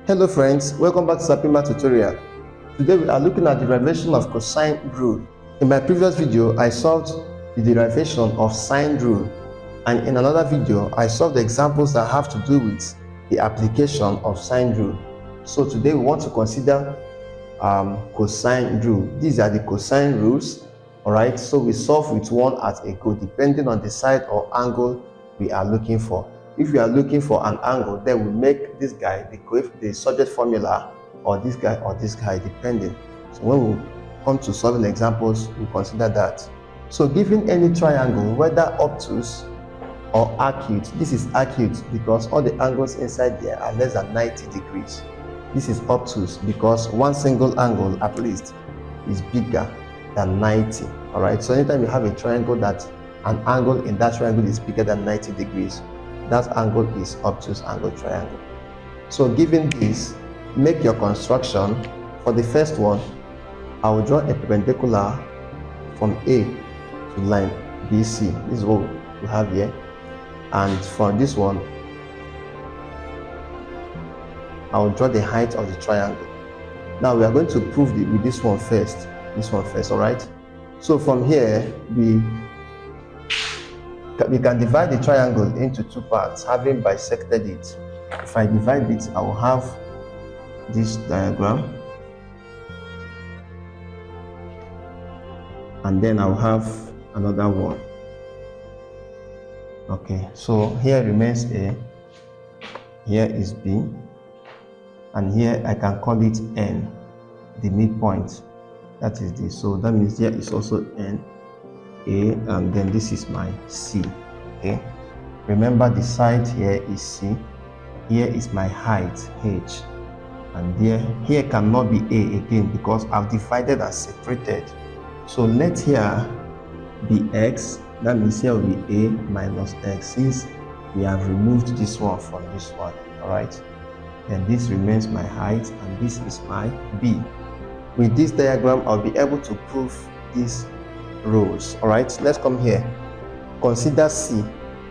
Hello friends, welcome back to Sapima tutorial. Today we are looking at the derivation of cosine rule. In my previous video, I solved the derivation of sine rule, and in another video, I solved the examples that have to do with the application of sine rule. So today we want to consider cosine rule. These are the cosine rules, alright? So we solve with one at a go depending on the side or angle we are looking for. If we are looking for an angle, then we make this guy the subject formula, or this guy depending. So when we come to solving examples, we consider that. So given any triangle, whether obtuse or acute, this is acute because all the angles inside there are less than 90 degrees. This is obtuse because one single angle at least is bigger than 90. All right, so anytime you have a triangle that an angle in that triangle is bigger than 90 degrees, that angle is obtuse angle triangle. So given this, make your construction. For the first one, I will draw a perpendicular from A to line BC. This is what we have here. And for this one, I will draw the height of the triangle. Now we are going to prove with this one first. All right? So from here, we can divide the triangle into two parts, having bisected it. If I divide it, I will have this diagram, and then I'll have another one. Okay, so here remains A, here is B, and here I can call it N, the midpoint. That is this. So that means here is also N, A, and then this is my C. Okay, remember the side here is C, here is my height H, and here cannot be A again because I've divided and separated. So let here be X. That means here will be A minus X, since we have removed this one from this one. All right, and this remains my height, and this is my B. With this diagram, I'll be able to prove these rules. All right, let's come here. Consider C.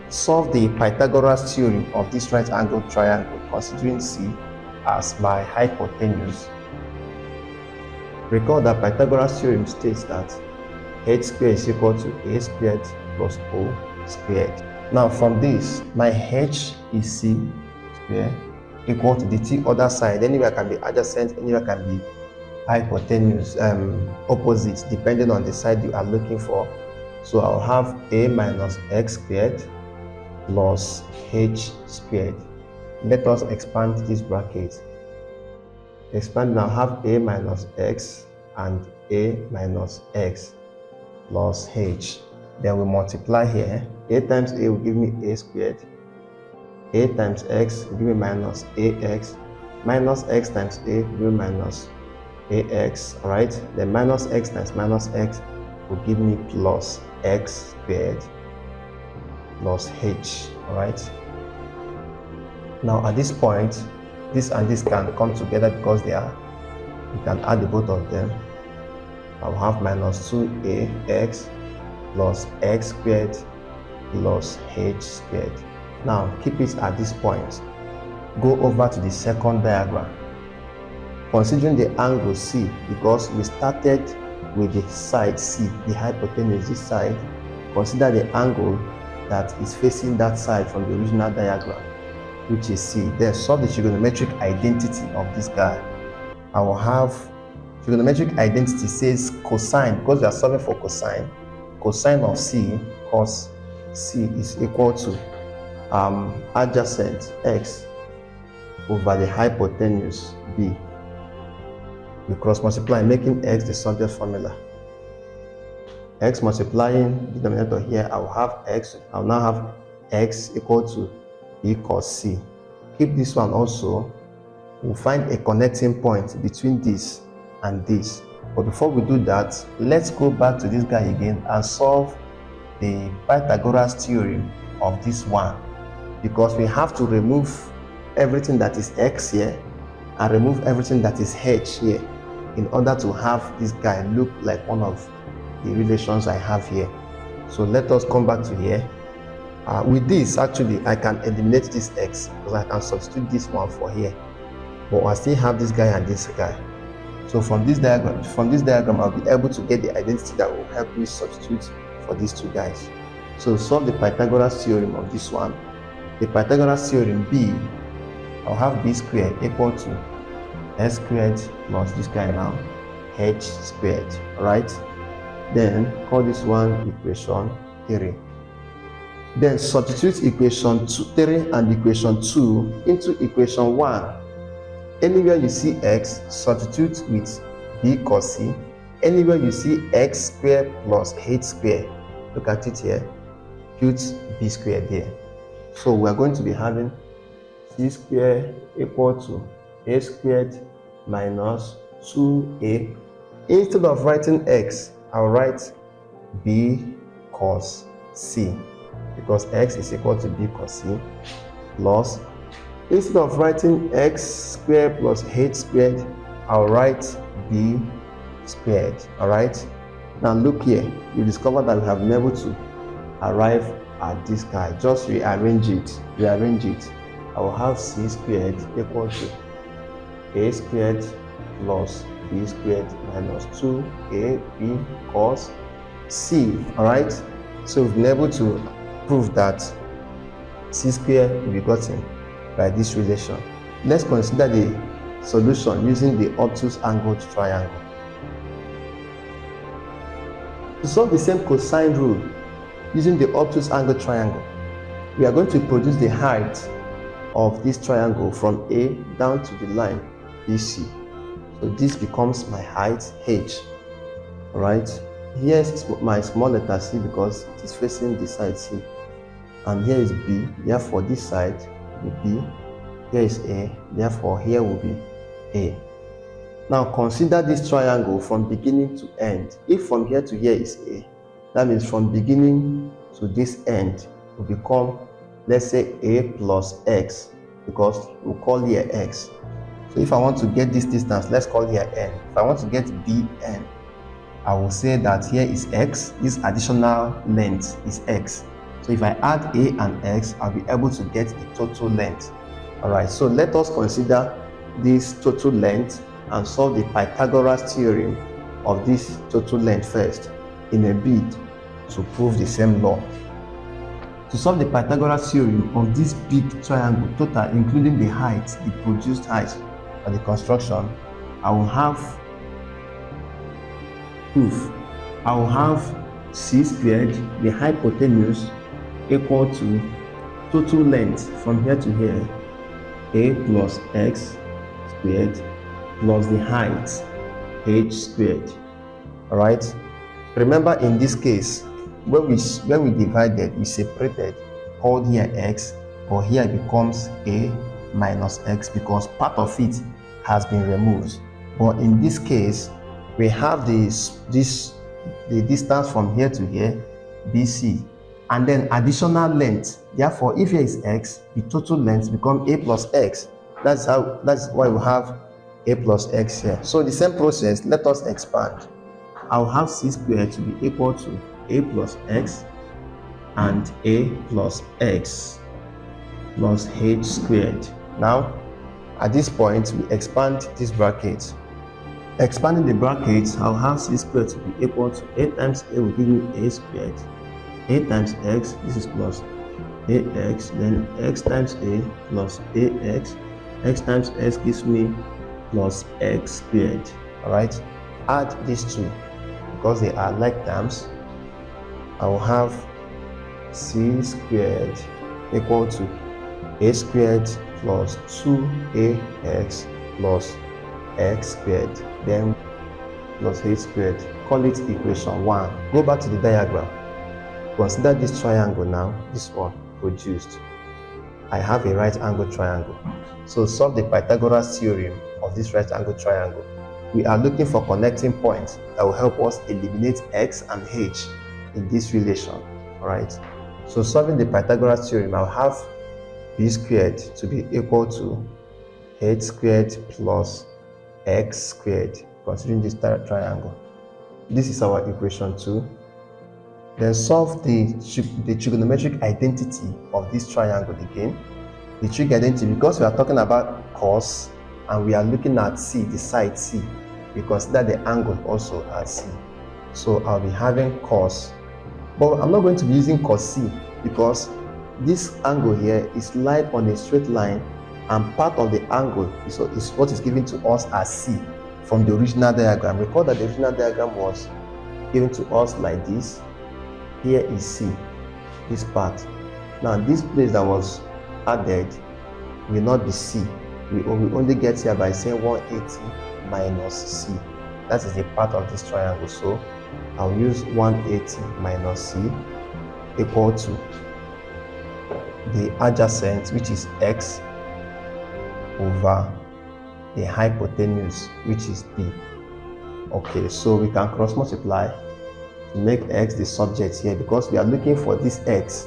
Solve the Pythagoras theorem of this right angle triangle, considering C as my hypotenuse. Recall that Pythagoras theorem states that h squared is equal to a squared plus o squared. Now from this, my h is c squared equal to the t other side. Anywhere can be adjacent, anywhere can be hypotenuse, opposite, depending on the side you are looking for. So I'll have a minus x squared plus h squared. Let us expand this bracket. Expand now, have a minus x and a minus x plus h. Then we multiply here. A times a will give me a squared. A times x will give me minus ax. Minus x times a will give me minus ax. Alright, then minus x times minus x will give me plus x squared plus h. Alright, now at this point, this and this can come together because we can add the both of them. I'll have minus 2ax plus x squared plus h squared. Now keep it at this point. Go over to the second diagram. Considering the angle C, because we started with the side C, the hypotenuse, this side, consider the angle that is facing that side from the original diagram, which is C. Then solve the trigonometric identity of this guy. I will have trigonometric identity says cosine, because we are solving for cosine. Cosine of C, cos C is equal to adjacent x over the hypotenuse B. We cross multiply, making x the subject formula. X multiplying the denominator here, I will have x. I will now have x equal to b cos C. Keep this one also. We'll find a connecting point between this and this. But before we do that, let's go back to this guy again and solve the Pythagoras theorem of this one, because we have to remove everything that is x here and remove everything that is h here in order to have this guy look like one of the relations I have here. So let us come back to here. With this, actually, I can eliminate this x because I can substitute this one for here. but I still have this guy and this guy. So from this diagram, I'll be able to get the identity that will help me substitute for these two guys. So solve the Pythagoras theorem of this one. The Pythagoras theorem B, I'll have b squared equal to s squared plus this guy now, h squared. Alright? Then call this one equation 3. Then substitute equation 3 and equation 2 into equation 1. Anywhere you see x, substitute with b cos c. Anywhere you see x squared plus h squared, look at it here, put b squared there. So we are going to be having c squared equal to a squared minus 2a. Instead of writing x, I'll write b cos c, because x is equal to b cos c, plus, instead of writing x squared plus h squared, I'll write b squared. Alright? Now look here, you discover that we have been able to arrive at this guy. Just rearrange it. I will have c squared equal to a squared plus b squared minus 2ab cos c. Alright? So we've been able to prove that c squared will be gotten by this relation. Let's consider the solution using the obtuse angled triangle. To solve the same cosine rule using the obtuse angled triangle, we are going to produce the height of this triangle from A down to the line BC. So this becomes my height h. Alright, here is my small letter c because it is facing the side C, and here is B, therefore this side will be B. Here is A, therefore here will be A. Now consider this triangle from beginning to end. If from here to here is A, that means from beginning to this end will become, let's say, A plus x, because we'll call here x. So if I want to get this distance, let's call here n. If I want to get bn, I will say that here is x, this additional length is x. So if I add a and x, I'll be able to get the total length. Alright, so let us consider this total length and solve the Pythagoras theorem of this total length first, in a bid to prove the same law. To solve the Pythagoras theorem of this big triangle total, including the height, the produced height of the construction, I will have proof. I will have c squared, the hypotenuse, equal to total length from here to here, a plus x squared, plus the height, h squared. Alright? Remember, in this case, when we divided, we separated, called here x, but here it becomes a minus x because part of it has been removed. But in this case, we have the distance from here to here, BC, and then additional length. Therefore, if here is x, the total length becomes a plus x. That's why we have a plus x here. So the same process, let us expand. I'll have c squared to be equal to a plus x and a plus x plus h squared. Now, at this point, we expand this bracket. Expanding the brackets, I'll have c squared to be equal to a times a will give me a squared. A times x, this is plus ax, then x times a plus ax. X times x gives me plus x squared. Alright, add these two because they are like terms. I will have c squared equal to a squared plus 2ax plus x squared, then plus h squared. Call it equation 1. Go back to the diagram. Consider this triangle now, this one produced. I have a right angle triangle. So solve the Pythagoras theorem of this right angle triangle. We are looking for connecting points that will help us eliminate x and h in this relation. Alright. So solving the Pythagoras theorem, I'll have b squared to be equal to h squared plus x squared, considering this triangle. This is our equation 2. Then solve the trigonometric identity of this triangle again. The trig identity, because we are talking about cos, and we are looking at C, the side C, we consider the angle also as C. So I'll be having cos, but I'm not going to be using cos C because this angle here is light on a straight line, and part of the angle is what is given to us as C from the original diagram. Recall that the original diagram was given to us like this. Here is C, this part. Now this place that was added will not be C. We only get here by saying 180 minus C. That is the part of this triangle. So I'll use 180 minus C equal to the adjacent, which is X, over the hypotenuse, which is B. Okay, so we can cross multiply to make X the subject here, because we are looking for this X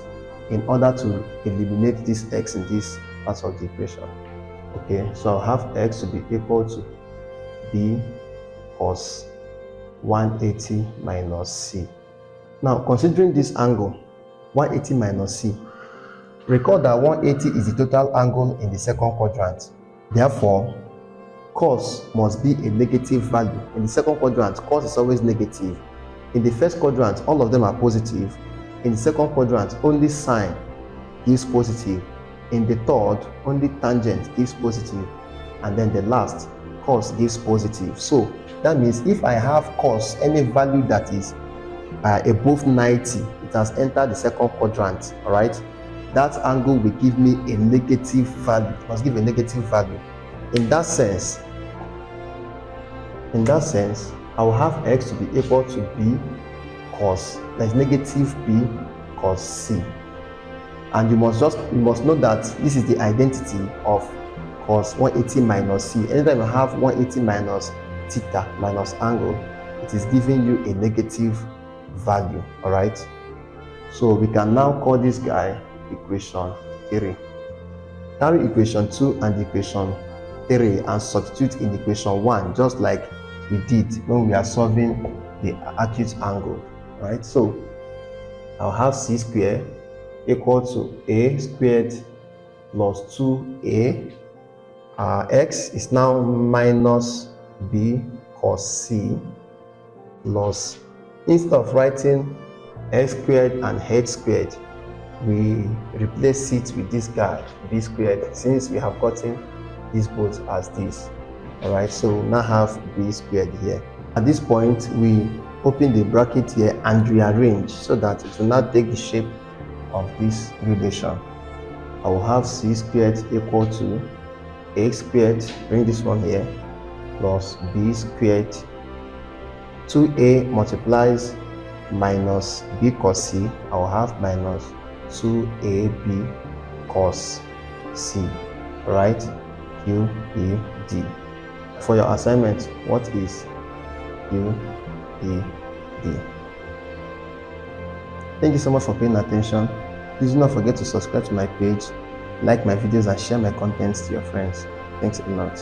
in order to eliminate this X in this part of the equation. Okay, so I'll have X to be equal to B cos 180 minus C. Now, considering this angle, 180 minus C, recall that 180 is the total angle in the second quadrant. Therefore, cos must be a negative value. In the second quadrant, cos is always negative. In the first quadrant, all of them are positive. In the second quadrant, only sine gives positive. In the third, only tangent gives positive. And then the last, cos gives positive. So that means if I have cos, any value that is above 90, it has entered the second quadrant, all right? That angle will give me a negative value. It must give a negative value. In that sense, I will have X to be equal to B cos, that is negative B cos C. And you must know that this is the identity of cos 180 minus C. Anytime you have 180 minus theta minus angle, it is giving you a negative value, all right? So we can now call this guy equation 3. Carry equation 2 and equation 3 and substitute in equation 1, just like we did when we are solving the acute angle, right? So I'll have C squared equal to A squared plus 2A. X is now minus B cos C plus, instead of writing X squared and H squared, we replace it with this guy, B squared, since we have gotten these both as this. Alright, so we now have B squared here. At this point, we open the bracket here and rearrange so that it will not take the shape of this relation. I will have C squared equal to A squared, bring this one here, plus B squared. 2A multiplies minus B cos C. I will have minus 2AB cos C, right? Q, E, D. For your assignment, what is Q, E, D? Thank you so much for paying attention. Please do not forget to subscribe to my page, like my videos, and share my contents to your friends. Thanks a lot.